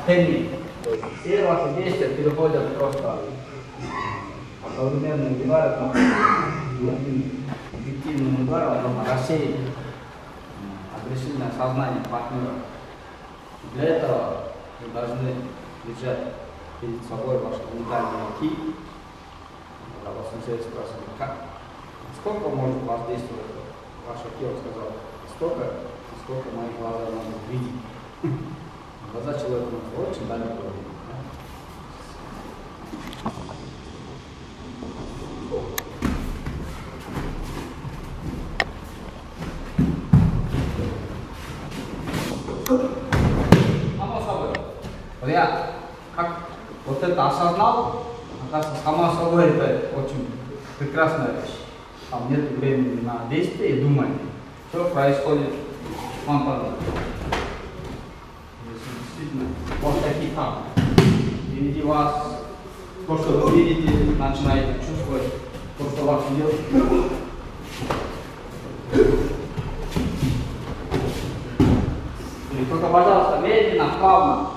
Тени. Все ваши действия переходят просто одновременным ударом, эффективным ударом, рассеять агрессивное сознание партнера. Для этого вы должны держать перед собой ваши уникальные руки. Когда вас интересно спрашивают, как, сколько может воздействовать ваше тело, сказал, столько, сколько мои глаза могут видеть. Глаза человека могут очень далеко видеть. Само собой. Вот я как вот это осознал, оказывается, само собой это очень прекрасная вещь. Там нет времени на действие и думать. Все происходит спонтанно. Действительно, вот такие там. Впереди вас, то, что вы видите, начинаете чувствовать, то, что вас идет. И только, пожалуйста, медленно, плавно.